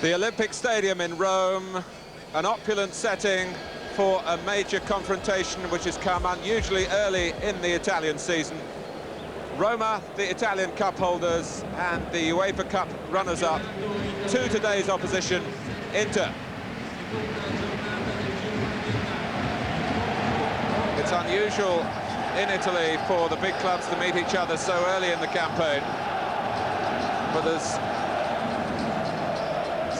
The Olympic Stadium in Rome, an opulent setting for a major confrontation which has come unusually early in the Italian season. Roma, the Italian cup holders, and the UEFA Cup runners-up to today's opposition, Inter. It's unusual in Italy for the big clubs to meet each other so early in the campaign, but there's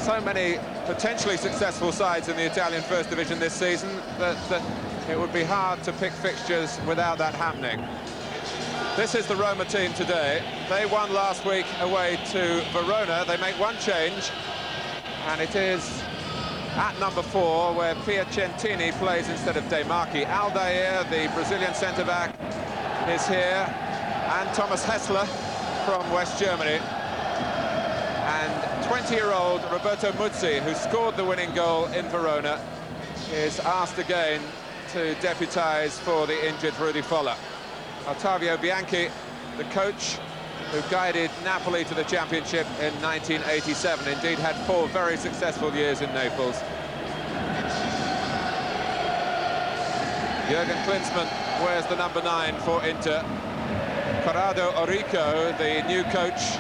so many potentially successful sides in the Italian First Division this season that it would be hard to pick fixtures without that happening. This is the Roma team today. They won last week away to Verona. They make one change, and it is at number 4, where Piacentini plays instead of De Marchi. Aldair, the Brazilian centre-back, is here, and Thomas Hessler from West Germany. And 20-year-old Roberto Muzzi, who scored the winning goal in Verona, is asked again to deputise for the injured Rudi Foller. Ottavio Bianchi, the coach who guided Napoli to the championship in 1987, indeed had 4 very successful years in Naples. Jurgen Klinsmann wears the number 9 for Inter. Corrado Orico, the new coach,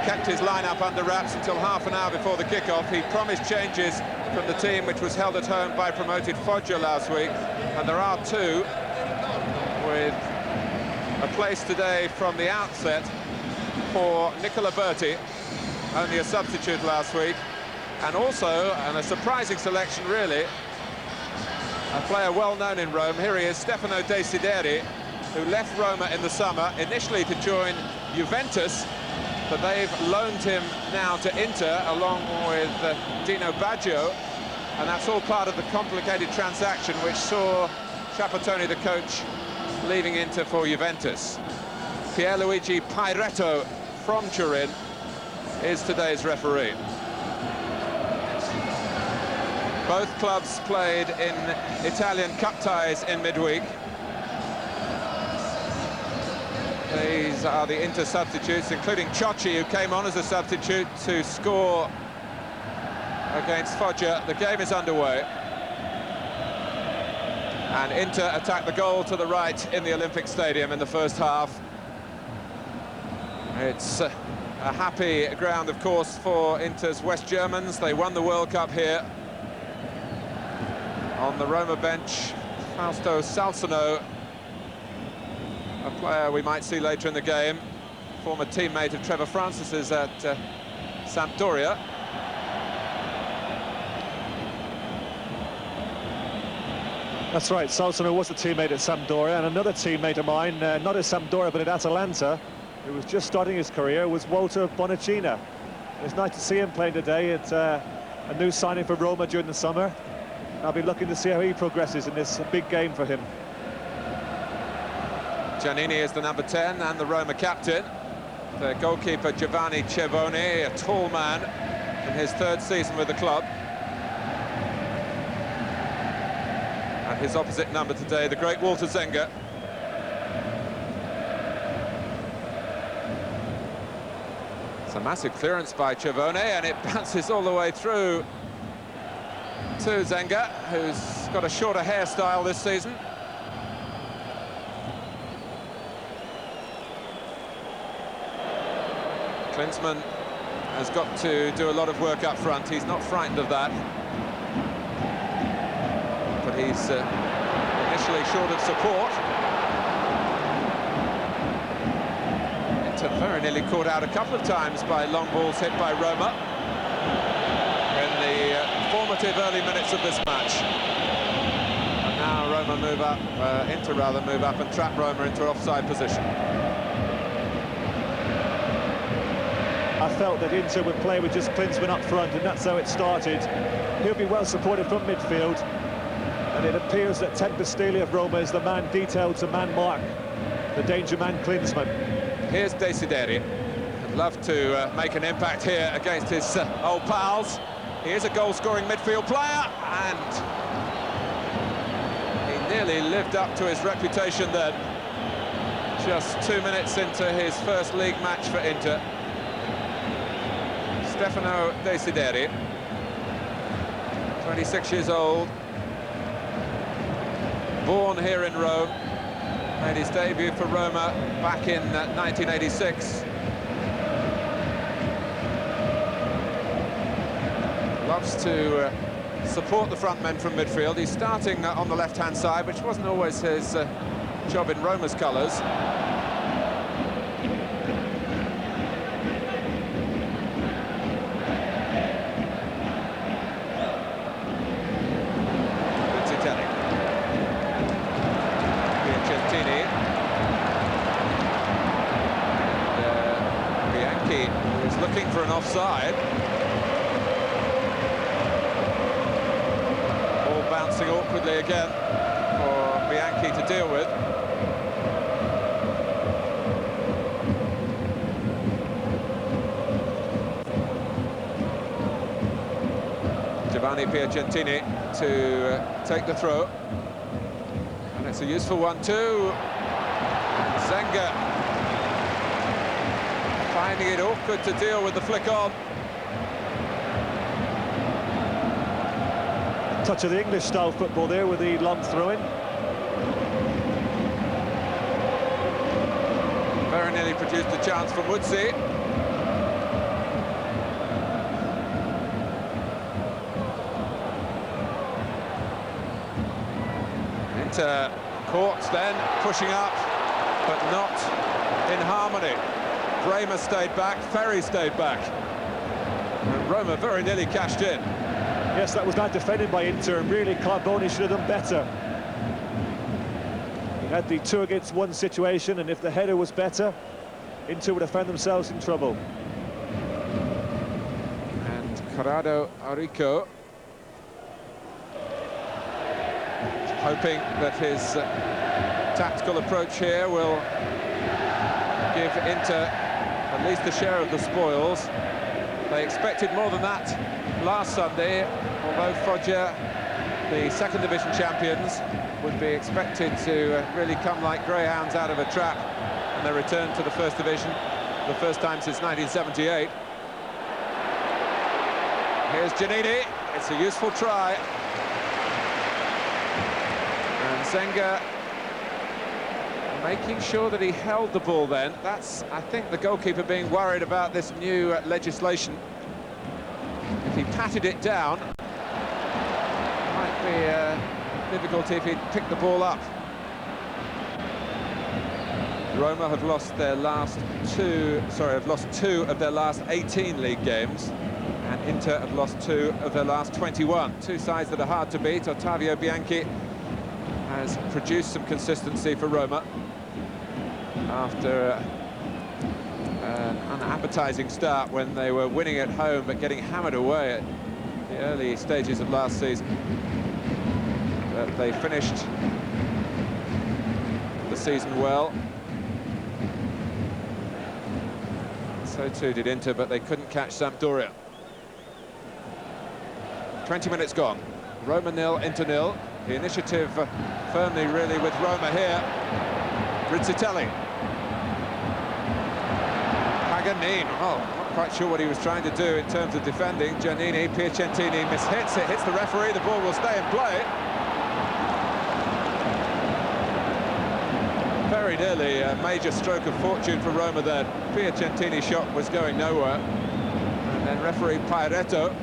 kept his lineup under wraps until half an hour before the kickoff. He promised changes from the team which was held at home by promoted Foggia last week, and there are 2, with a place today from the outset for Nicola Berti, only a substitute last week, and also, and a surprising selection really, a player well known in Rome. Here he is, Stefano Desideri, who left Roma in the summer, initially to join Juventus, but they've loaned him now to Inter along with Dino Baggio, and that's all part of the complicated transaction which saw Trapattoni, the coach, leaving Inter for Juventus. Pierluigi Pairetto from Turin is today's referee. Both clubs played in Italian cup ties in midweek. These are the Inter substitutes, including Ciocci, who came on as a substitute to score against Foggia. The game is underway. And Inter attack the goal to the right in the Olympic Stadium in the first half. It's a happy ground, of course, for Inter's West Germans. They won the World Cup here. On the Roma bench, Fausto Salsano, a player we might see later in the game, former teammate of Trevor Francis's at Sampdoria. That's right, Salsano was a teammate at Sampdoria, and another teammate of mine, not at Sampdoria but at Atalanta, who was just starting his career, was Walter Bonacina. It's nice to see him playing today. It's a new signing for Roma during the summer. I'll be looking to see how he progresses in this big game for him. Giannini is the number 10 and the Roma captain. The goalkeeper Giovanni Cevoni, a tall man in his 3rd season with the club. And his opposite number today, the great Walter Zenga. It's a massive clearance by Cevoni, and it bounces all the way through to Zenga, who's got a shorter hairstyle this season. Klinsmann has got to do a lot of work up front. He's not frightened of that. But he's initially short of support. Inter very nearly caught out a couple of times by long balls hit by Roma in the formative early minutes of this match. And now Roma move up, Inter rather move up and trap Roma into an offside position. I felt that Inter would play with just Klinsmann up front, and that's how it started. He'll be well supported from midfield, and it appears that Tempestili of Roma is the man detailed to man mark the danger man Klinsmann. Here's Desideri. I'd love to make an impact here against his old pals. He is a goal-scoring midfield player, and he nearly lived up to his reputation then. Just 2 minutes into his first league match for Inter. Stefano Desideri. 26 years old, born here in Rome, made his debut for Roma back in 1986. Loves to support the front men from midfield. He's starting on the left-hand side, which wasn't always his job in Roma's colours. Looking for an offside. Ball bouncing awkwardly again for Bianchi to deal with. Giovanni Piacentini to take the throw. And it's a useful one too. Zenga finding it awkward to deal with the flick on. Touch of the English style football there with the long throw-in. Very nearly produced a chance for Muzzi. Inter caught then, pushing up, but not in harmony. Bremer stayed back, Ferry stayed back. And Roma very nearly cashed in. Yes, that was not defended by Inter, and really Carboni should have done better. He had the 2-against-1 situation, and if the header was better, Inter would have found themselves in trouble. And Corrado Aurico, hoping that his tactical approach here will give Inter at least a share of the spoils. They expected more than that last Sunday, although Foggia, the second division champions, would be expected to really come like greyhounds out of a trap and they return to the first division, the first time since 1978. Here's Giannini, it's a useful try. And Zenga making sure that he held the ball then. That's, I think, the goalkeeper being worried about this new legislation. If he patted it down, it might be a difficulty if he'd picked the ball up. Roma have lost their last two of their last 18 league games, and Inter have lost 2 of their last 21. Two sides that are hard to beat. Ottavio Bianchi has produced some consistency for Roma after an unappetizing start when they were winning at home but getting hammered away at the early stages of last season. But they finished the season well. So too did Inter, but they couldn't catch Sampdoria. 20 minutes gone. Roma 0, Inter 0. The initiative firmly really with Roma here. Rizzitelli. Paganini, oh, not quite sure what he was trying to do in terms of defending. Giannini, Piacentini mishits it, hits the referee, the ball will stay in play. Very nearly a major stroke of fortune for Roma there. Piacentini's shot was going nowhere. And then referee Paeretto,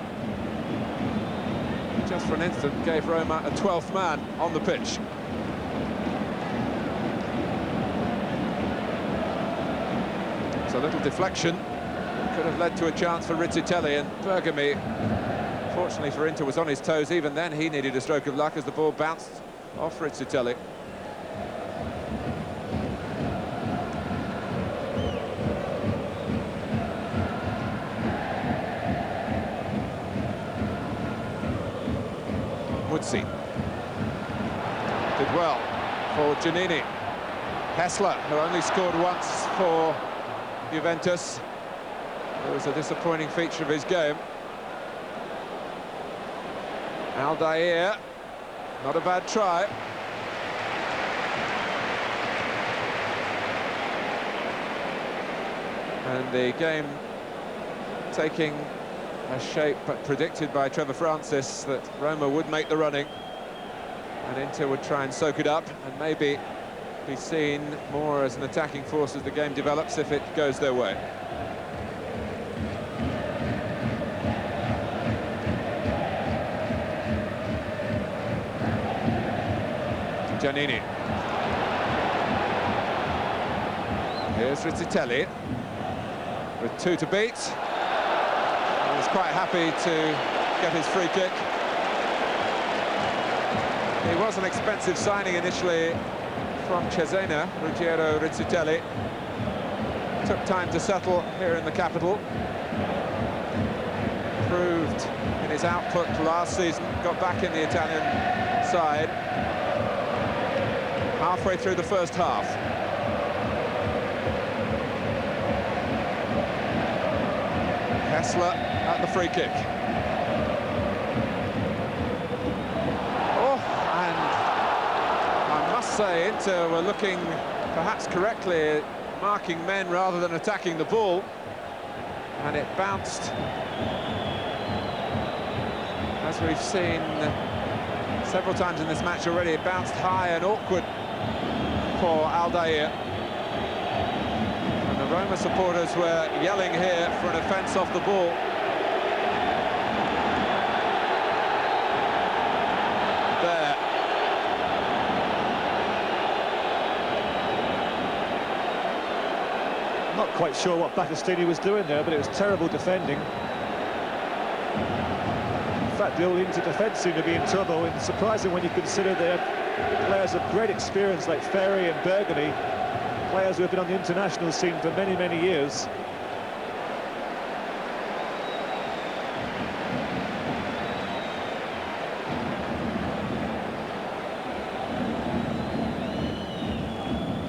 just for an instant, gave Roma a 12th man on the pitch. So a little deflection could have led to a chance for Rizzitelli, and Bergami, fortunately for Inter, was on his toes. Even then he needed a stroke of luck as the ball bounced off Rizzitelli. Muzzi did well for Giannini. Hessler, who only scored once for Juventus. It was a disappointing feature of his game. Aldair, not a bad try. And the game taking a shape predicted by Trevor Francis that Roma would make the running and Inter would try and soak it up and maybe be seen more as an attacking force as the game develops if it goes their way. Giannini. Here's Rizzitelli with 2 to beat. He's quite happy to get his free kick. He was an expensive signing initially from Cesena, Ruggiero Rizzitelli. Took time to settle here in the capital. Proved in his output last season, got back in the Italian side halfway through the first half. Kessler at the free kick. Oh, and I must say Inter were looking perhaps correctly at marking men rather than attacking the ball, and it bounced, as we've seen several times in this match already, it bounced high and awkward for Aldair. And the Roma supporters were yelling here for an offence off the ball. There. Not quite sure what Battistini was doing there, but it was terrible defending. In fact, the old Inter defence seemed to be in trouble, and surprising when you consider their players of great experience like Ferri and Bergami, players who have been on the international scene for many, many years.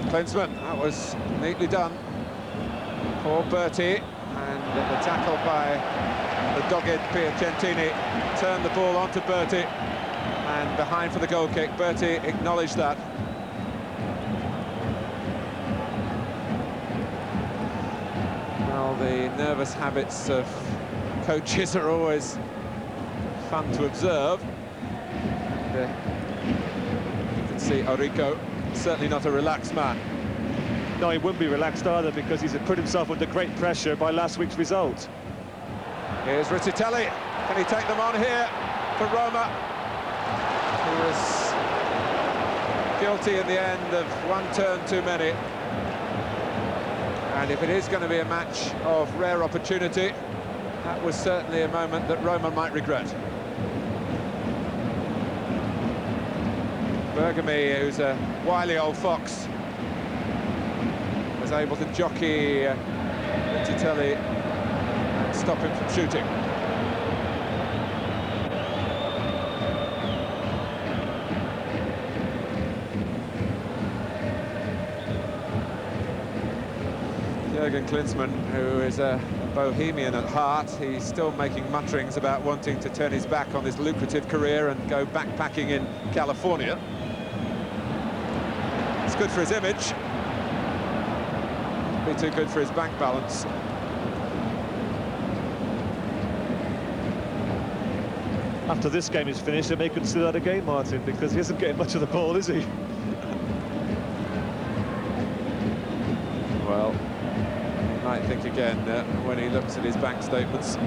Klinsmann, that was neatly done for Berti, and the tackle by the dogged Piacentini turned the ball onto Berti, and behind for the goal kick. Berti acknowledged that. Well, the nervous habits of coaches are always fun to observe. And, you can see Aurico, certainly not a relaxed man. No, he wouldn't be relaxed either, because he's put himself under great pressure by last week's result. Here's Rizzitelli. Can he take them on here for Roma? He was guilty in the end of one turn too many. And if it is going to be a match of rare opportunity, that was certainly a moment that Roma might regret. Bergami, who's a wily old fox, was able to jockey Rizzitelli and stop him from shooting. Jürgen Klinsmann, who is a bohemian at heart, he's still making mutterings about wanting to turn his back on his lucrative career and go backpacking in California. It's good for his image. Be too good for his bank balance. After this game is finished, they may consider that a game, Martin, because he isn't getting much of the ball, is he? Well, he might think again when he looks at his bank statements.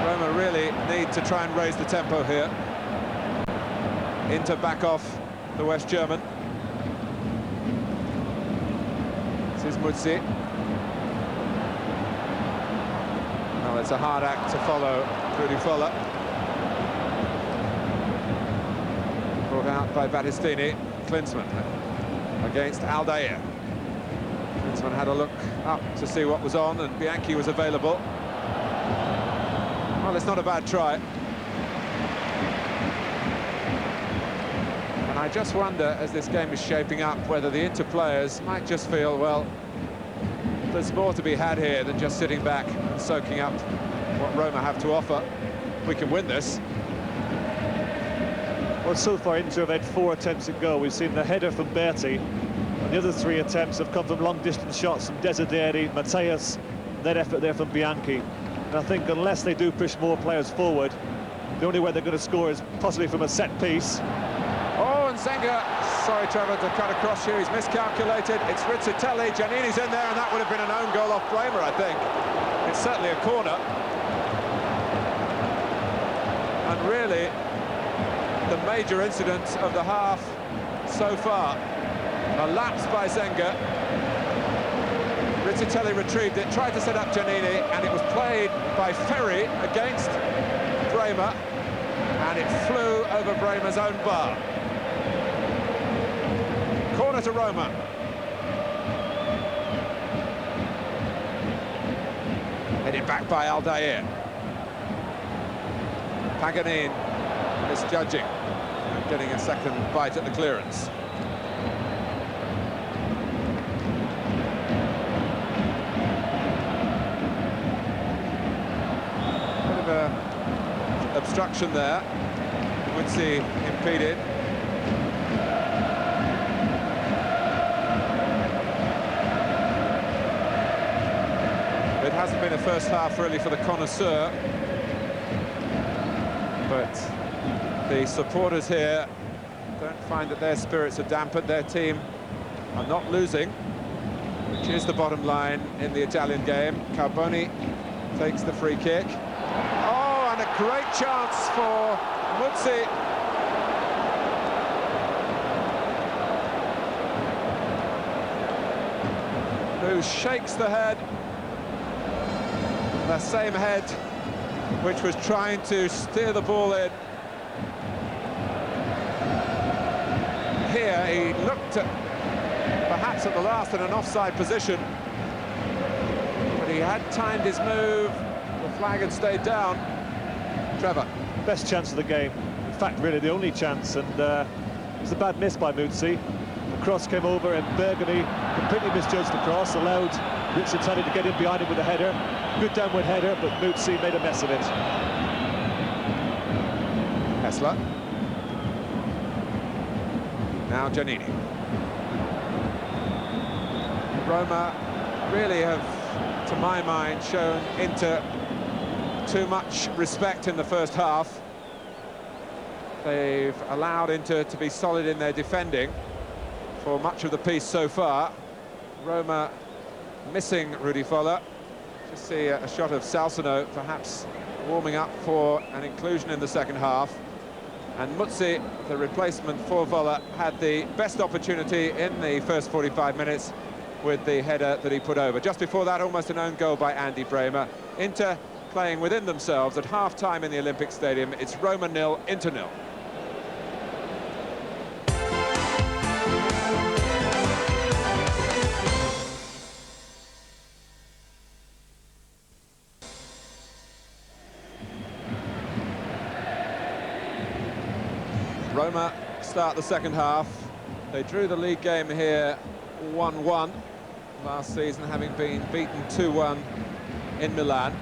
Roma really need to try and raise the tempo here. Inter back off the West German. This is Muzzi. Well, it's a hard act to follow Rudy Foller. Brought out by Battistini. Klinsmann against Aldair. Klinsmann had a look up to see what was on, and Bianchi was available. Well, it's not a bad try. And I just wonder, as this game is shaping up, whether the Inter players might just feel, well, there's more to be had here than just sitting back and soaking up what Roma have to offer. We can win this. Well, so far Inter have had 4 attempts at goal. We've seen the header from Berti, and the other 3 attempts have come from long-distance shots from Desideri, Matteus, and that effort there from Bianchi. And I think unless they do push more players forward, the only way they're going to score is possibly from a set piece. Oh, and Zenga, sorry Trevor to cut across here, he's miscalculated. It's Rizzitelli, Giannini's in there, and that would have been an own goal off Bremer, I think. It's certainly a corner. And really, the major incident of the half so far. A lapse by Zenga. Rizzitelli retrieved it, tried to set up Giannini, and it was played by Ferri against Bremer, and it flew over Bremer's own bar. Corner to Roma. Headed back by Aldair. Paganin misjudging and getting a second bite at the clearance. Bit of a obstruction there. Muzzi impeded. It hasn't been a first half really for the connoisseur, but the supporters here don't find that their spirits are dampened. Their team are not losing, which is the bottom line in the Italian game. Carboni takes the free kick. Oh, and a great chance for Muzzi. Who shakes the head. The same head which was trying to steer the ball in. Here he looked at, perhaps at the last, in an offside position, but he had timed his move. The flag had stayed down. Trevor. Best chance of the game. In fact, really the only chance, and it was a bad miss by Muzzi. The cross came over and Bergami completely misjudged the cross, allowed Rizzitelli to get in behind him with a header. Good downward header, but Muzzi made a mess of it. Hessler. Now Giannini. Roma really have, to my mind, shown Inter too much respect in the first half. They've allowed Inter to be solid in their defending for much of the piece so far. Roma missing Rudi Voller. Just see a shot of Salsano perhaps warming up for an inclusion in the second half. And Muzzi, the replacement for Voller, had the best opportunity in the first 45 minutes with the header that he put over. Just before that, almost an own goal by Andy Bremer. Inter playing within themselves at half-time in the Olympic Stadium. It's Roma 0, Inter 0. Roma start the second half. They drew the league game here 1-1 last season, having been beaten 2-1 in Milan.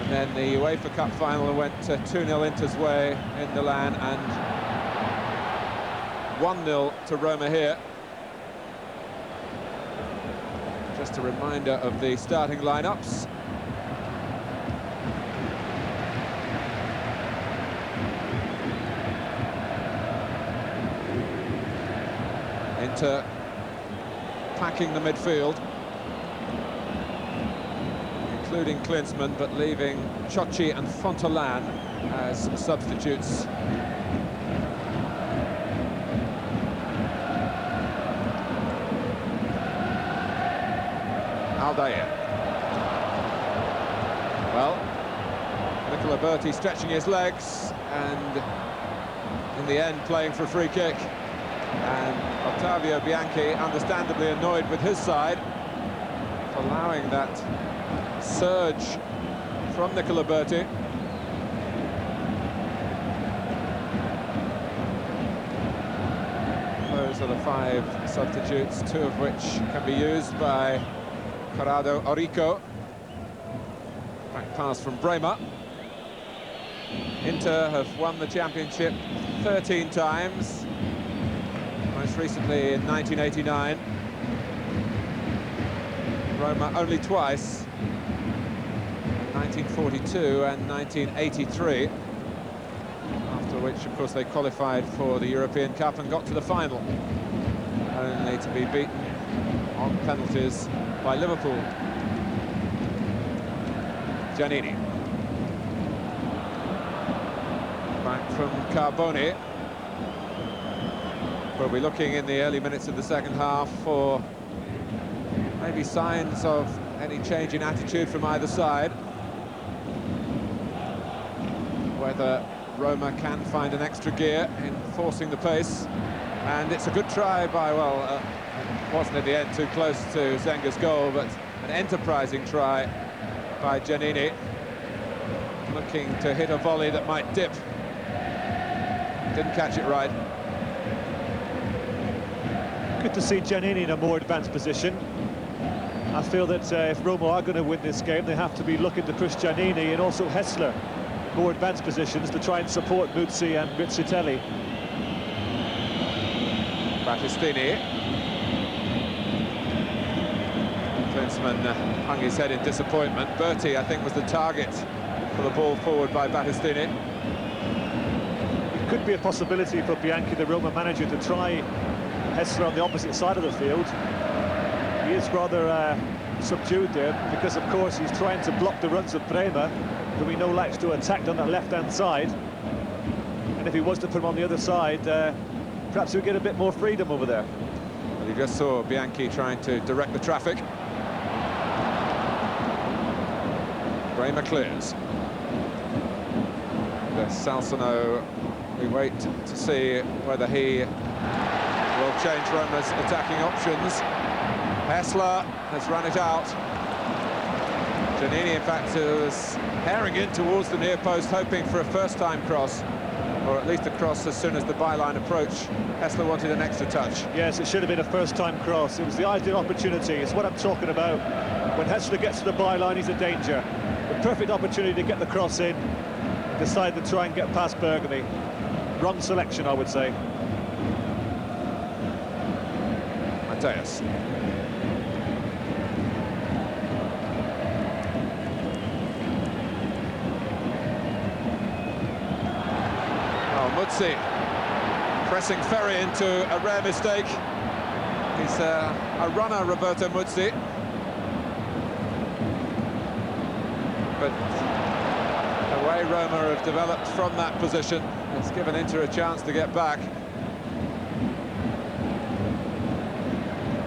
And then the UEFA Cup final went 2-0 Inter's way in Milan and 1-0 to Roma here. Just a reminder of the starting lineups. Inter packing the midfield, including Klinsmann, but leaving Ciocci and Fontalan as substitutes. Aldair. Well, Nicola Berti stretching his legs and in the end playing for a free kick. And Ottavio Bianchi understandably annoyed with his side for allowing that surge from Nicola Berti. Those are the 5 substitutes, 2 of which can be used by Corrado Orico. Back pass from Bremer. Inter have won the championship 13 times, most recently in 1989. Roma only twice, 1942 and 1983, after which, of course, they qualified for the European Cup and got to the final, only to be beaten on penalties by Liverpool. Giannini. Back from Carboni. We'll be looking in the early minutes of the second half for maybe signs of any change in attitude from either side. Whether Roma can find an extra gear in forcing the pace. And it's a good try by, well, wasn't in the end too close to Zenga's goal, but an enterprising try by Giannini, looking to hit a volley that might dip. Didn't catch it right. Good to see Giannini in a more advanced position. I feel that if Roma are going to win this game, they have to be looking to push Giannini and also Hessler in more advanced positions to try and support Muzzi and Rizzitelli. Battistini. Klinsmann hung his head in disappointment. Berti, I think, was the target for the ball forward by Battistini. It could be a possibility for Bianchi, the Roma manager, to try Hessler on the opposite side of the field. He is rather subdued there because, of course, he's trying to block the runs of Bremer, who we know likes to attack on that left-hand side. And if he was to put him on the other side, perhaps he'll get a bit more freedom over there. Well, you just saw Bianchi trying to direct the traffic. Bremer clears. Salsano, we wait to see whether he will change Roma's attacking options. Hessler has run it out. Giannini, in fact, was herring in towards the near post, hoping for a first-time cross, or at least a cross as soon as the byline approach. Hessler wanted an extra touch. Yes, it should have been a first-time cross. It was the ideal opportunity. It's what I'm talking about. When Hessler gets to the byline, he's a danger. The perfect opportunity to get the cross in. Decide to try and get past Bergamy. Wrong selection, I would say. Mateus. Oh, Muzzi pressing Ferry into a rare mistake. He's a runner, Roberto Muzzi. But the way Roma have developed from that position, it's given Inter a chance to get back.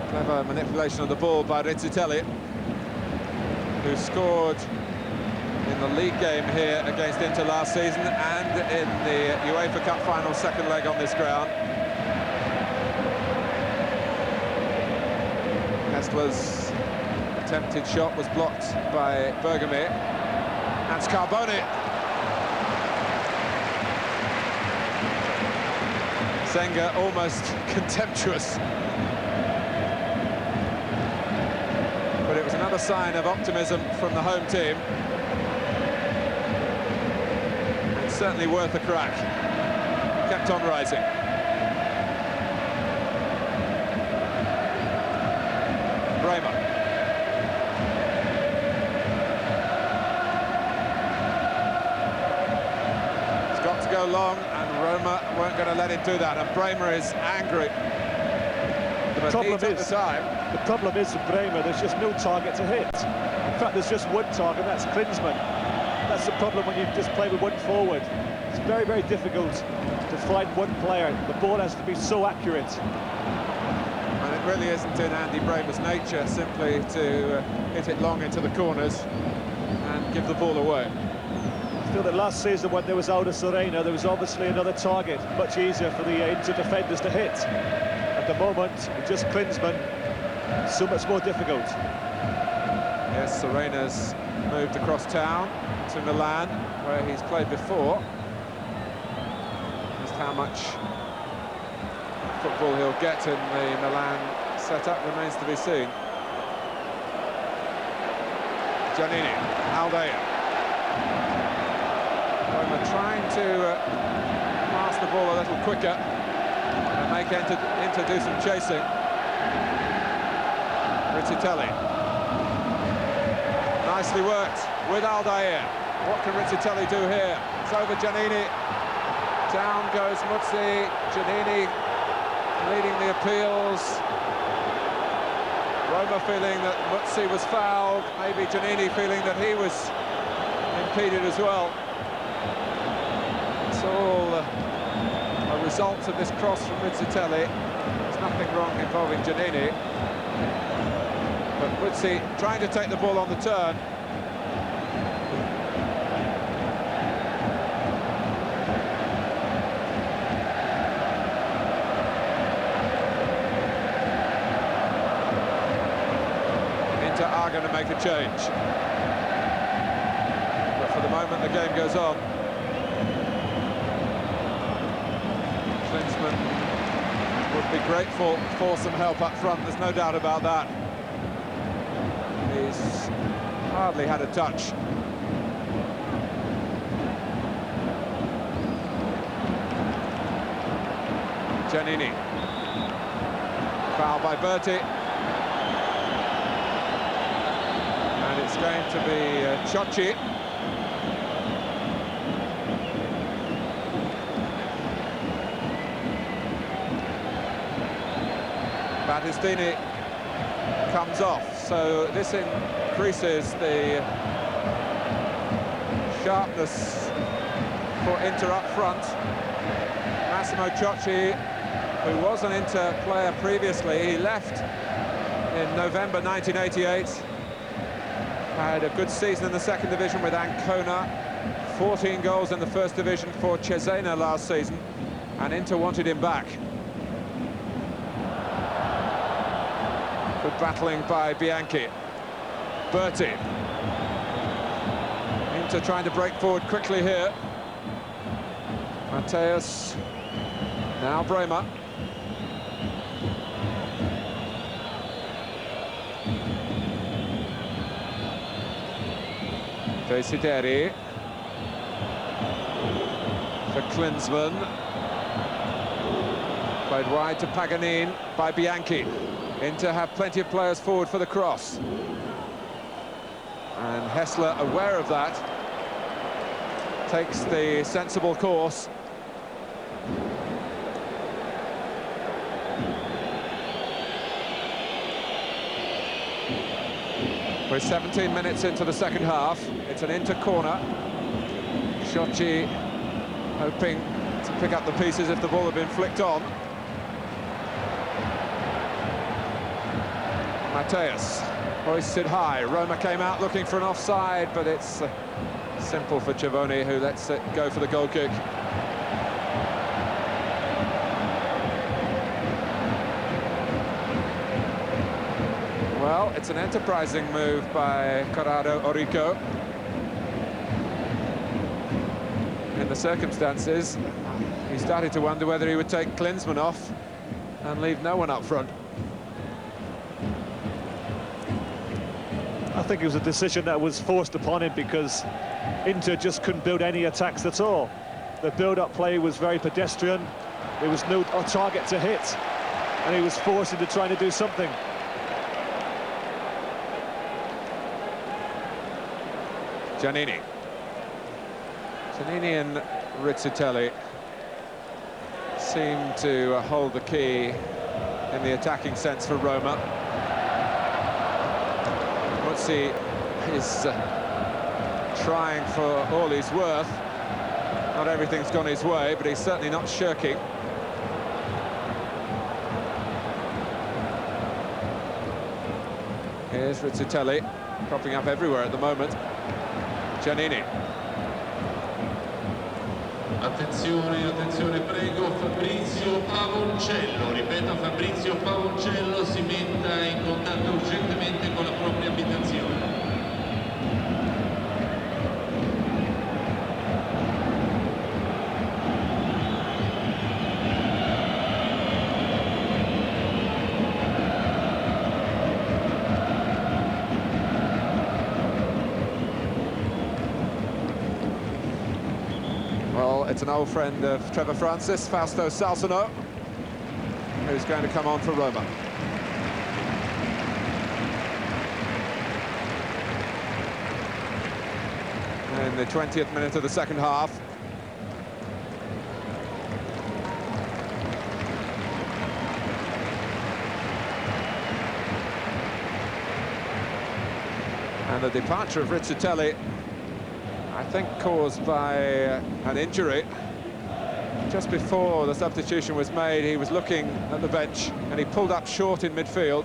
Clever manipulation of the ball by Rizzitelli, who scored in the league game here against Inter last season and in the UEFA Cup final second leg on this ground. Hessler's attempted shot was blocked by Bergamy. That's Carboni. Senga almost contemptuous. But it was another sign of optimism from the home team. It's certainly worth a crack. Kept on rising. Bremer. Go long, and Roma weren't going to let him do that, and Bremer is angry. The problem is for Bremer, there's just no target to hit. In fact, there's just one target, that's Klinsmann. That's the problem when you just play with one forward. It's very, very difficult to find one player. The ball has to be so accurate. And it really isn't in Andy Bremer's nature simply to hit it long into the corners and give the ball away. I feel that last season when there was Auda Serena, there was obviously another target, much easier for the Inter defenders to hit. At the moment, just Klinsmann, so much more difficult. Yes, Serena's moved across town to Milan, where he's played before. Just how much football he'll get in the Milan setup remains to be seen. Giannini, Aldea. Roma trying to pass the ball a little quicker and make Inter do some chasing. Rizzitelli. Nicely worked with Aldair. What can Rizzitelli do here? It's over Giannini. Down goes Muzzi. Giannini leading the appeals. Roma feeling that Muzzi was fouled. Maybe Giannini feeling that he was impeded as well. It's all a result of this cross from Rizzitelli. There's nothing wrong involving Giannini. But Muzzi trying to take the ball on the turn. Inter are going to make a change. But for the moment, the game goes on. Klinsmann would be grateful for some help up front, there's no doubt about that. He's hardly had a touch. Giannini. Foul by Berti. And it's going to be Ciocci. Battistini comes off, so this increases the sharpness for Inter up front. Massimo Ciocci, who was an Inter player previously, he left in November 1988, had a good season in the second division with Ancona, 14 goals in the first division for Cesena last season, and Inter wanted him back. Good battling by Bianchi. Berti. Inter trying to break forward quickly here. Matthäus. Now Bremer. Desideri. For Klinsmann. Played wide to Paganin by Bianchi. Inter have plenty of players forward for the cross. And Hessler, aware of that, takes the sensible course. We're 17 minutes into the second half. It's an Inter corner. Ciocci hoping to pick up the pieces if the ball had been flicked on. Matthäus hoists it high. Roma came out looking for an offside, but it's simple for Cevoni, who lets it go for the goal kick. Well, it's an enterprising move by Corrado Orico. In the circumstances, he started to wonder whether he would take Klinsmann off and leave no one up front. I think it was a decision that was forced upon him because Inter just couldn't build any attacks at all. The build-up play was very pedestrian. There was no target to hit, and he was forced into trying to do something. Giannini. Giannini and Rizzitelli seem to hold the key in the attacking sense for Roma. Muzzi is trying for all he's worth. Not everything's gone his way, but he's certainly not shirking. Here's Rizzitelli, cropping up everywhere at the moment. Giannini. Attenzione, attenzione, prego, Fabrizio Pavoncello, ripeto, Fabrizio Pavoncello si metta in contatto urgentemente con la propria abitazione. an old friend of Trevor Francis, Fausto Salsano, who's going to come on for Roma. In the 20th minute of the second half. And the departure of Rizzitelli, I think caused by an injury. Just before the substitution was made, he was looking at the bench and he pulled up short in midfield.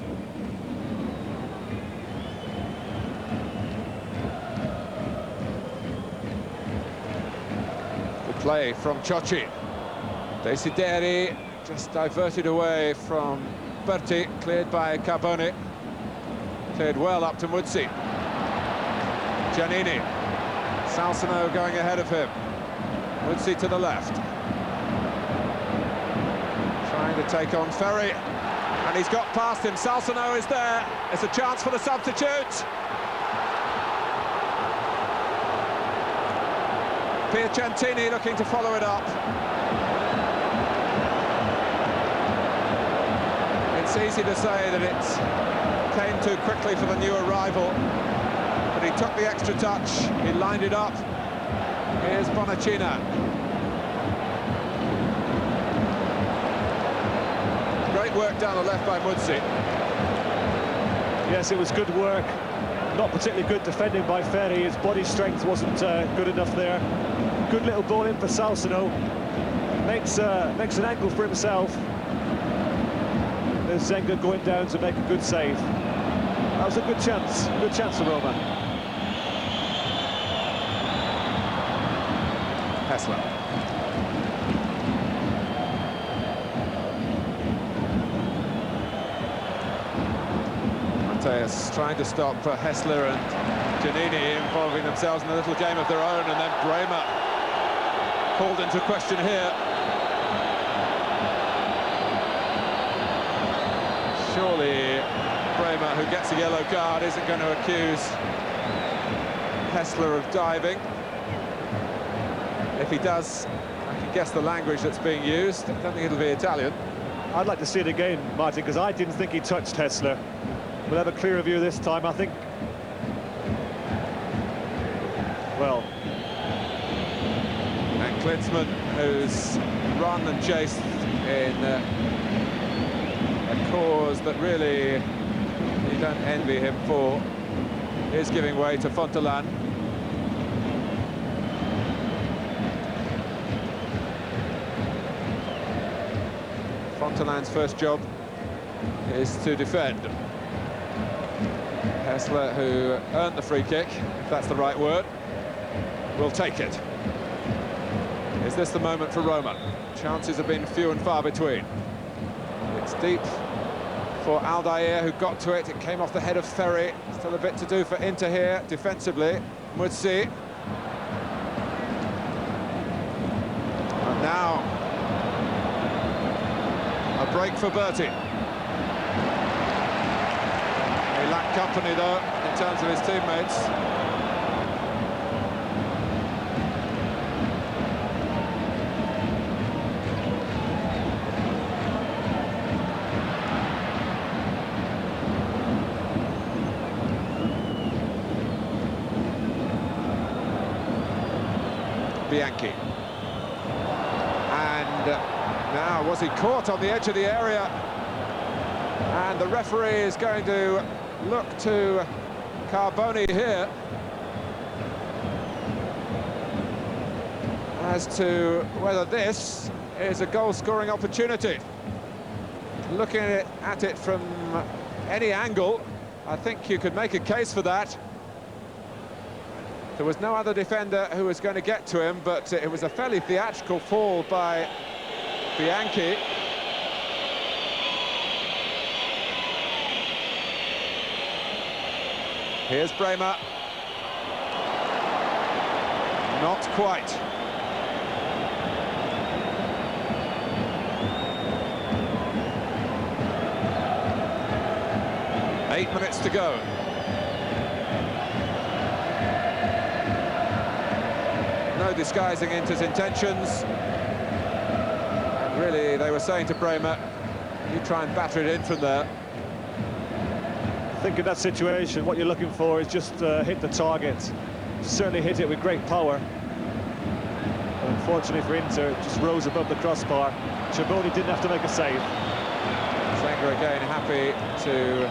Good play from Ciocci. Desideri just diverted away from Berti, cleared by Carbone. Cleared well up to Muzzi. Giannini. Salsano going ahead of him. Muzzi to the left. Trying to take on Ferri. And he's got past him. Salsano is there. It's a chance for the substitute. Piacentini looking to follow it up. It's easy to say that it came too quickly for the new arrival. But he took the extra touch, he lined it up. Here's Bonacina. Great work down the left by Muzzi. Yes, it was good work. Not particularly good defending by Ferri. His body strength wasn't good enough there. Good little ball in for Salsano. Makes an angle for himself. There's Zenga going down to make a good save. That was a good chance for Roma. Hessler. Mateus trying to stop Hessler and Giannini involving themselves in a little game of their own, and then Bremer called into question here. Surely Bremer, who gets a yellow card, isn't going to accuse Hessler of diving. If he does, I can guess the language that's being used. I don't think it'll be Italian. I'd like to see it again, Martin, because I didn't think he touched Hessler. We'll have a clearer view this time, I think. Well. And Klinsmann, who's run and chased in a cause that really you don't envy him for, is giving way to Fontelan. Fontelan's first job is to defend. Hessler, who earned the free kick, if that's the right word, will take it. Is this the moment for Roma? Chances have been few and far between. It's deep for Aldair, who got to it. It came off the head of Ferri. Still a bit to do for Inter here, defensively. Muzzi. And now a break for Berti. He lacked company, though, in terms of his teammates. Bianchi. And now, was he caught on the edge of the area? And the referee is going to look to Carbone here as to whether this is a goal-scoring opportunity. Looking at it from any angle, I think you could make a case for that. There was no other defender who was going to get to him, but it was a fairly theatrical fall by Bianchi. Here's Bremer. Not quite. Eight minutes to go. No disguising Inter's intentions. And really, they were saying to Bremer, you try and batter it in from there. I think in that situation, what you're looking for is just hit the target. Certainly hit it with great power. But unfortunately for Inter, it just rose above the crossbar. Chaboni didn't have to make a save. Zenga again happy to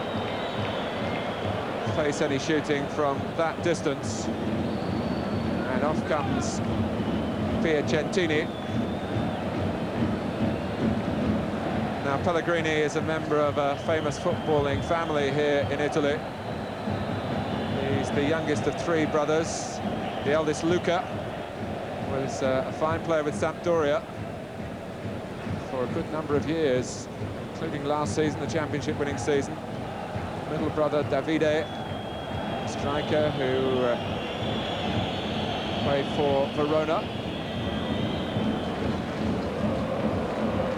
face any shooting from that distance. And off comes Piacentini. Now, Pellegrini is a member of a famous footballing family here in Italy. He's the youngest of three brothers. The eldest, Luca, was a fine player with Sampdoria for a good number of years, including last season, the championship-winning season. Middle brother, Davide, striker who played for Verona.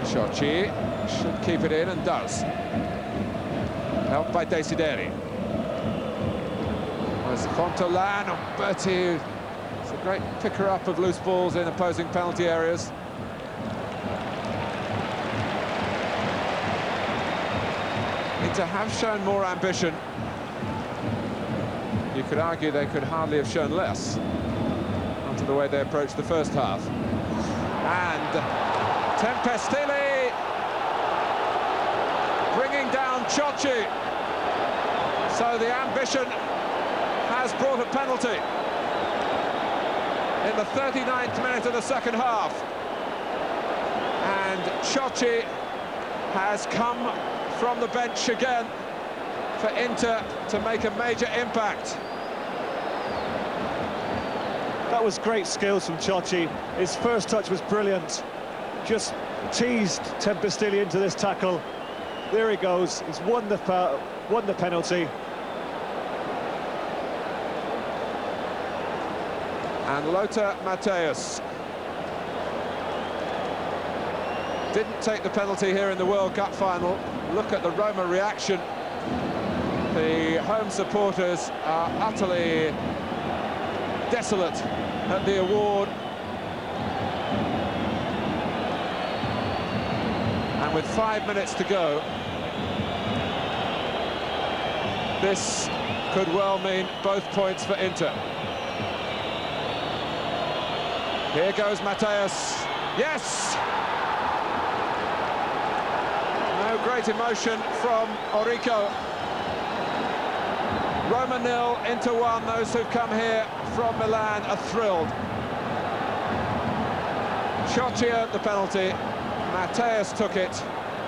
Ciocci should keep it in, and does. Helped by Desideri. There's Fontolan on Berti. It's a great picker-up of loose balls in opposing penalty areas. Inter have shown more ambition. You could argue they could hardly have shown less after the way they approached the first half. And Tempestili bringing down Ciocci. So the ambition has brought a penalty in the 39th minute of the second half. And Ciocci has come from the bench again for Inter to make a major impact. That was great skills from Ciocci. His first touch was brilliant. Just teased Tempestili into this tackle. There he goes. He's won the penalty. And Lothar Matthäus didn't take the penalty here in the World Cup final. Look at the Roma reaction. The home supporters are utterly desolate at the award. And with 5 minutes to go, this could well mean both points for Inter. Here goes Matthäus. Yes! No great emotion from Orrico. Roma 0, Inter 1. Those who've come here from Milan are thrilled. Ciocci earned the penalty. Matthäus took it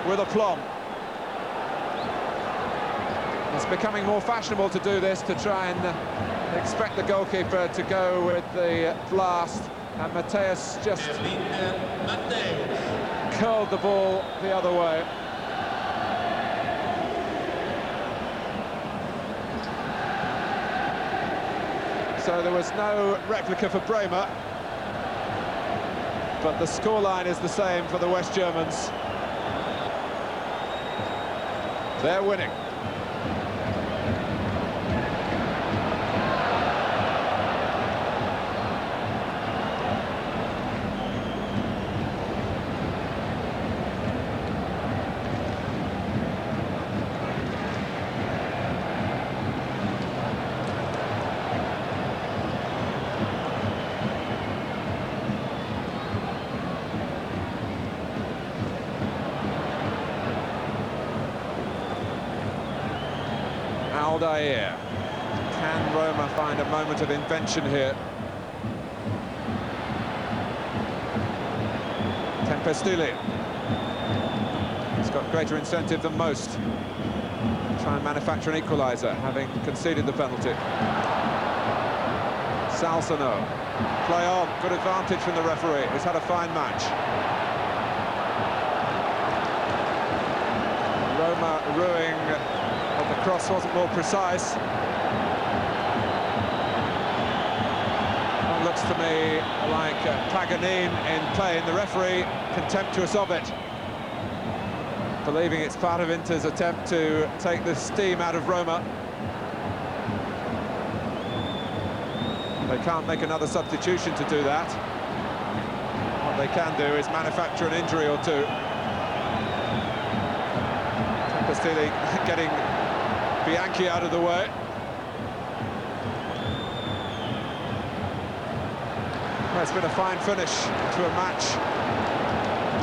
with aplomb. It's becoming more fashionable to do this, to try and expect the goalkeeper to go with the blast. And Matthäus just curled the ball the other way. So there was no replica for Bremer, but the scoreline is the same for the West Germans. They're winning. Aldair. Can Roma find a moment of invention here? Tempestili. He's got greater incentive than most to try and manufacture an equaliser, having conceded the penalty. Salsano. Play on. Good advantage from the referee, who's had a fine match. Roma ruining. The cross wasn't more precise. It looks to me like Paganin in play, and the referee contemptuous of it, believing it's part of Inter's attempt to take the steam out of Roma. They can't make another substitution to do that. What they can do is manufacture an injury or two. Tempestini getting Bianchi out of the way. Well, it's been a fine finish to a match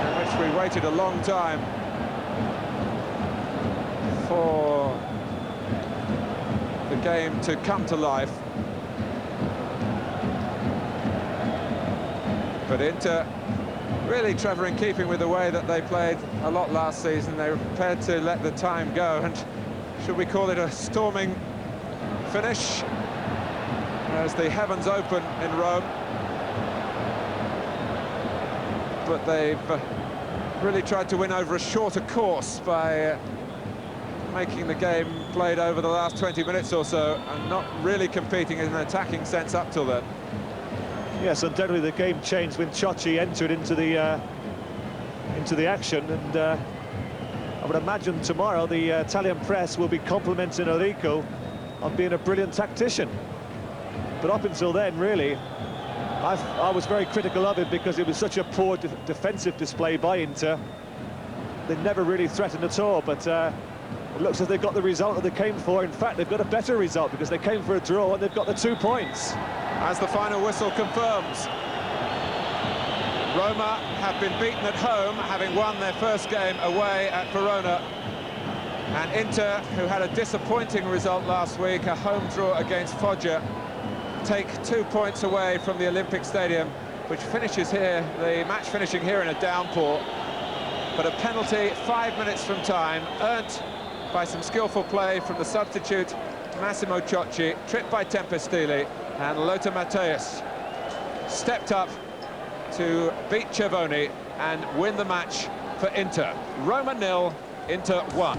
in which we waited a long time for the game to come to life. But Inter really, Trevor, in keeping with the way that they played a lot last season, they were prepared to let the time go, and should we call it a storming finish as the heavens open in Rome. But they've really tried to win over a shorter course by making the game played over the last 20 minutes or so and not really competing in an attacking sense up till then. Yes, undoubtedly the game changed when Ciocci entered into the action, and I would imagine tomorrow the Italian press will be complimenting Enrico on being a brilliant tactician. But up until then, really, I was very critical of it because it was such a poor defensive display by Inter. They never really threatened at all, but it looks as they've got the result that they came for. In fact, they've got a better result because they came for a draw and they've got the 2 points. As the final whistle confirms, Roma have been beaten at home, having won their first game away at Verona. And Inter, who had a disappointing result last week, a home draw against Foggia, take 2 points away from the Olympic Stadium, which finishes here, the match finishing here in a downpour. But a penalty 5 minutes from time, earnt by some skillful play from the substitute Massimo Ciocci, tripped by Tempestini, and Lothar Matthäus stepped up to beat Cervoni and win the match for Inter. Roma 0, Inter 1.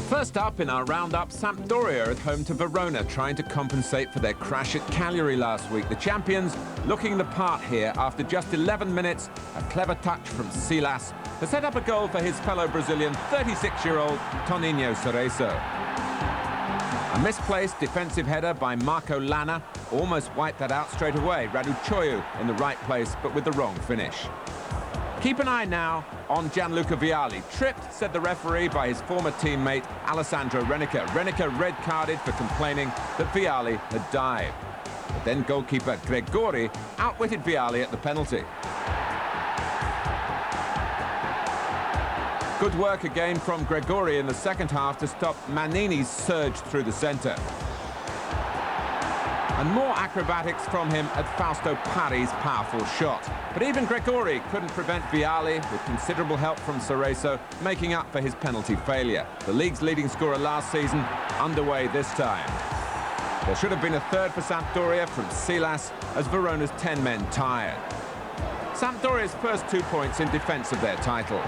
First up in our roundup, Sampdoria at home to Verona, trying to compensate for their crash at Cagliari last week. The champions looking the part here after just 11 minutes. A clever touch from Silas to set up a goal for his fellow Brazilian 36-year-old Toninho Cerezo. A misplaced defensive header by Marco Lana almost wiped that out straight away. Radu Choyu in the right place, but with the wrong finish. Keep an eye now on Gianluca Vialli. Tripped, said the referee, by his former teammate Alessandro Renica. Renica red-carded for complaining that Vialli had dived. But then goalkeeper Gregori outwitted Vialli at the penalty. Good work again from Gregori in the second half to stop Manini's surge through the centre. And more acrobatics from him at Fausto Pari's powerful shot. But even Gregori couldn't prevent Vialli, with considerable help from Cerezo, making up for his penalty failure. The league's leading scorer last season, underway this time. There should have been a third for Sampdoria from Silas, as Verona's 10 men tired. Sampdoria's first 2 points in defence of their title.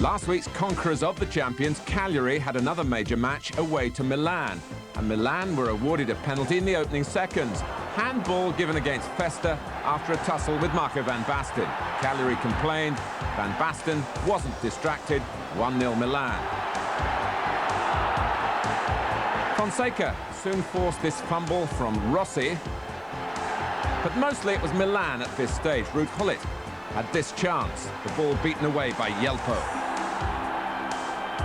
Last week's conquerors of the champions, Cagliari, had another major match away to Milan. And Milan were awarded a penalty in the opening seconds. Handball given against Festa after a tussle with Marco Van Basten. Cagliari complained. Van Basten wasn't distracted. 1-0 Milan. Fonseca soon forced this fumble from Rossi. But mostly it was Milan at this stage. Ruud Gullit had this chance. The ball beaten away by Yelpo.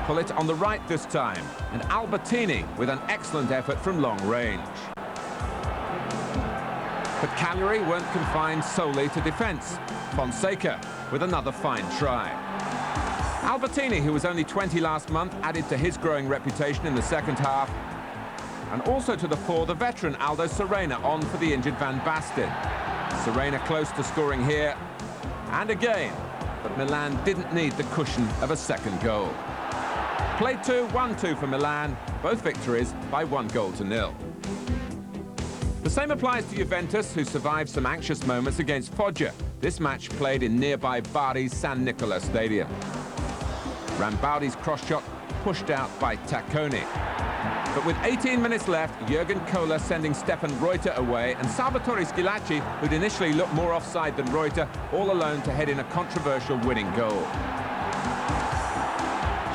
Gullit on the right this time, and Albertini with an excellent effort from long range. But Cagliari weren't confined solely to defence. Fonseca with another fine try. Albertini, who was only 20 last month, added to his growing reputation in the second half. And also to the fore, the veteran Aldo Serena on for the injured Van Basten. Serena close to scoring here. And again, but Milan didn't need the cushion of a second goal. Play 2, 1-2 for Milan, both victories by 1-0. The same applies to Juventus, who survived some anxious moments against Foggia. This match played in nearby Bari's San Nicola Stadium. Rambaudi's cross shot pushed out by Tacconi. But with 18 minutes left, Jurgen Kohler sending Stefan Reuter away, and Salvatore Schillaci, who'd initially looked more offside than Reuter, all alone to head in a controversial winning goal.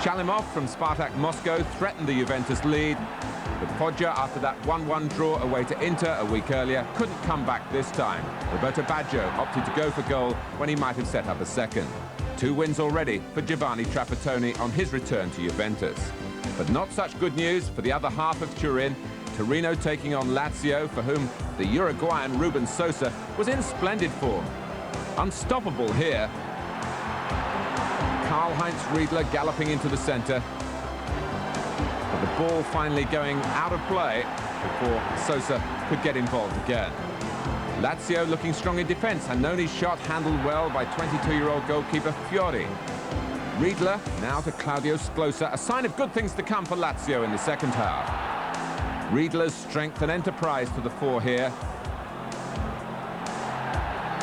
Shalimov from Spartak Moscow threatened the Juventus lead, but Foggia, after that 1-1 draw away to Inter a week earlier, couldn't come back this time. Roberto Baggio opted to go for goal when he might have set up a second. 2 wins already for Giovanni Trapattoni on his return to Juventus. But not such good news for the other half of Turin. Torino taking on Lazio, for whom the Uruguayan Ruben Sosa was in splendid form. Unstoppable here. Karl-Heinz Riedler galloping into the centre. But the ball finally going out of play before Sosa could get involved again. Lazio looking strong in defence. Hannoni's shot handled well by 22-year-old goalkeeper Fiori. Riedler now to Claudio Sclosa, a sign of good things to come for Lazio in the second half. Riedler's strength and enterprise to the fore here.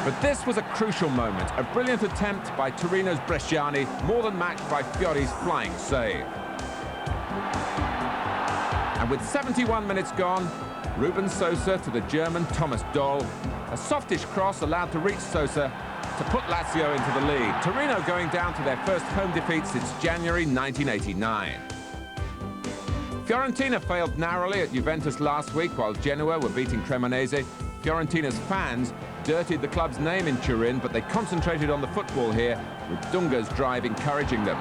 But this was a crucial moment, a brilliant attempt by Torino's Bresciani, more than matched by Fiori's flying save. And with 71 minutes gone, Ruben Sosa to the German Thomas Doll. A softish cross allowed to reach Sosa to put Lazio into the lead. Torino going down to their first home defeat since January 1989. Fiorentina failed narrowly at Juventus last week while Genoa were beating Cremonese. Fiorentina's fans dirtied the club's name in Turin, but they concentrated on the football here, with Dunga's drive encouraging them.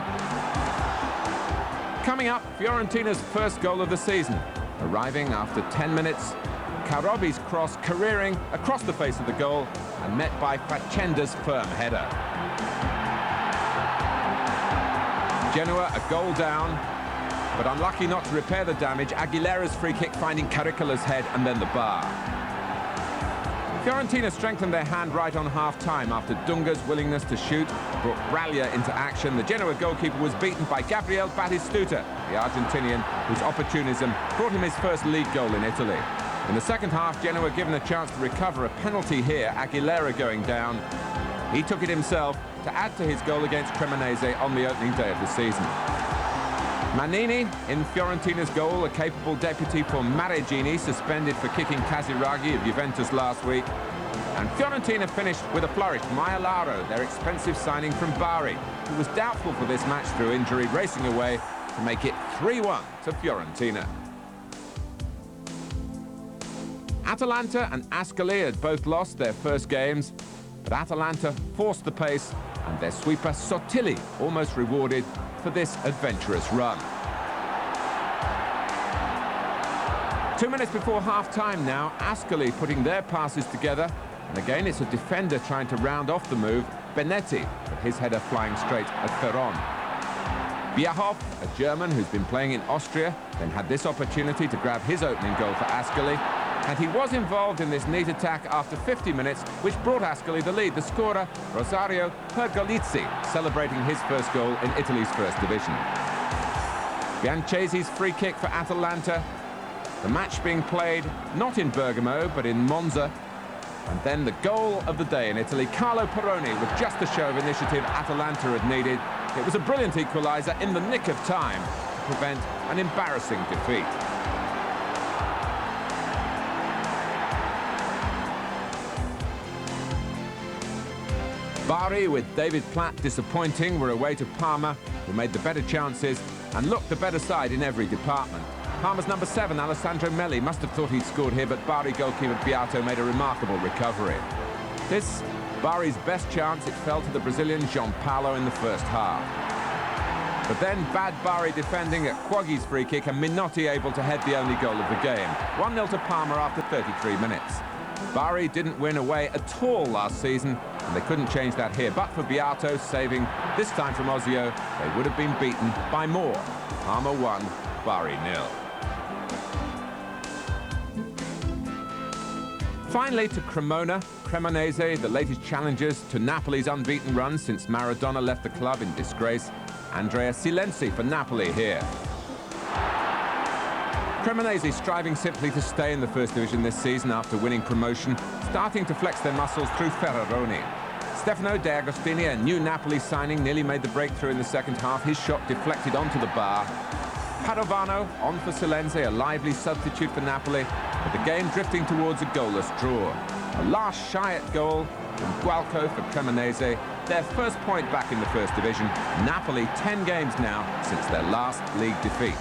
Coming up, Fiorentina's first goal of the season. Arriving after 10 minutes, Karobi's cross careering across the face of the goal and met by Facenda's firm header. Genoa a goal down, but unlucky not to repair the damage. Aguilera's free kick finding Caricola's head and then the bar. Fiorentina strengthened their hand right on half-time after Dunga's willingness to shoot brought Braglia into action. The Genoa goalkeeper was beaten by Gabriel Batistuta, the Argentinian whose opportunism brought him his first league goal in Italy. In the second half, Genoa given a chance to recover a penalty here, Aguilera going down. He took it himself to add to his goal against Cremonese on the opening day of the season. Manini in Fiorentina's goal, a capable deputy for Maregini, suspended for kicking Casiraghi of Juventus last week. And Fiorentina finished with a flourish. Maialaro, their expensive signing from Bari, who was doubtful for this match through injury, racing away to make it 3-1 to Fiorentina. Atalanta and Ascoli had both lost their first games, but Atalanta forced the pace, and their sweeper Sottili almost rewarded for this adventurous run. 2 minutes before half-time now, Ascoli putting their passes together, and again it's a defender trying to round off the move, Benetti, but his header flying straight at Verona. Bierhoff, a German who's been playing in Austria, then had this opportunity to grab his opening goal for Ascoli, and he was involved in this neat attack after 50 minutes, which brought Ascoli the lead. The scorer, Rosario Pergolizzi, celebrating his first goal in Italy's first division. Bianchesi's free kick for Atalanta. The match being played not in Bergamo, but in Monza. And then the goal of the day in Italy, Carlo Perroni, with just the show of initiative Atalanta had needed. It was a brilliant equaliser in the nick of time to prevent an embarrassing defeat. Bari, with David Platt disappointing, were away to Parma, who made the better chances and looked the better side in every department. Parma's number 7, Alessandro Melli, must have thought he'd scored here, but Bari goalkeeper Beato made a remarkable recovery. This, Bari's best chance, it fell to the Brazilian Gianpaolo in the first half. But then bad Bari defending at Quaggi's free kick and Minotti able to head the only goal of the game. 1-0 to Parma after 33 minutes. Bari didn't win away at all last season, and they couldn't change that here. But for Beato saving, this time from Ozio, they would have been beaten by more. Parma 1, Bari 0. Finally to Cremona. Cremonese, the latest challengers to Napoli's unbeaten run since Maradona left the club in disgrace. Andrea Silenzi for Napoli here. Cremonese striving simply to stay in the first division this season after winning promotion, starting to flex their muscles through Ferraroni. Stefano De Agostini, a new Napoli signing, nearly made the breakthrough in the second half. His shot deflected onto the bar. Padovano on for Silense, a lively substitute for Napoli, with the game drifting towards a goalless draw. A last shy-at goal from Gualco for Cremonese, their first point back in the first division. Napoli 10 games now since their last league defeat.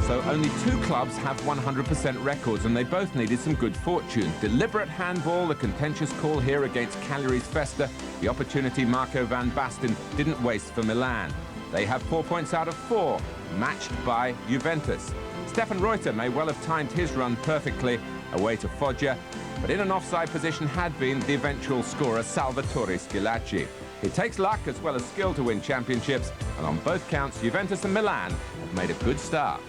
So only two clubs have 100% records, and they both needed some good fortune. Deliberate handball, the contentious call here against Cagliari's Festa, the opportunity Marco van Basten didn't waste for Milan. They have 4 points out of 4, matched by Juventus. Stefan Reuter may well have timed his run perfectly away to Foggia, but in an offside position had been the eventual scorer Salvatore Schillaci. It takes luck as well as skill to win championships, and on both counts, Juventus and Milan have made a good start.